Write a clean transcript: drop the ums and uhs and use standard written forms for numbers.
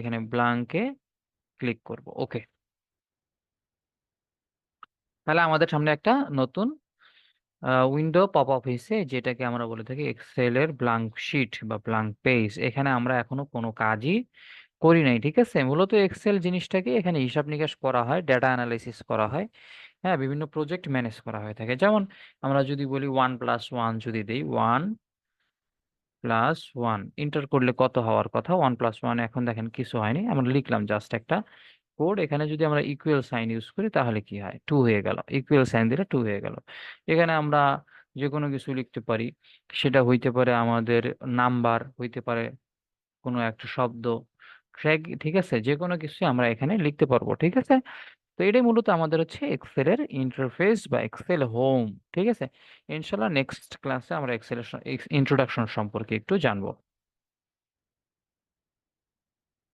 এখানে ব্ল্যাঙ্কে ক্লিক করব। ওকে, তাহলে আমাদের সামনে একটা নতুন উইন্ডো পপ আপ হয়েছে, যেটাকে আমরা বলে থাকি এক্সেল এর ব্ল্যাঙ্ক শিট বা ব্ল্যাঙ্ক পেজ। এখানে আমরা এখনো কোনো কাজই করি নাই, ঠিক আছে। মূলত এক্সেল জিনিসটাকে এখানে হিসাব নিকাশ করা হয়, ডেটা অ্যানালাইসিস করা হয়, হ্যাঁ, বিভিন্ন প্রজেক্ট ম্যানেজ করা হয়ে থাকে। যেমন আমরা যদি বলি 1+1 যদি দিই, 1+1 ইন্টার করলে কত হওয়ার কথা, 1+1 এখন দেখেন কিছু হয়নি, আমরা লিখলাম জাস্ট একটা কোড। এখানে যদি আমরা ইকুয়াল সাইন ইউজ করি তাহলে কি হয়, 2 হয়ে গেল, ইকুয়াল সাইন দিলে 2 হয়ে গেল। এখানে আমরা যে কোনো কিছু লিখতে পারি, সেটা হইতে পারে আমাদের নাম্বার, হইতে পারে কোনো একটা শব্দ, ঠিক আছে, যে কোনো কিছু আমরা এখানে লিখতে পারবো, ঠিক আছে। তো এটাই মূলত আমাদের হচ্ছে এক্সেল এর ইন্টারফেস বা এক্সেল হোম, ঠিক আছে। ইনশাল্লাহ নেক্সট ক্লাসে আমরা এক্সেল ইন্ট্রোডাকশন সম্পর্কে একটু জানবো।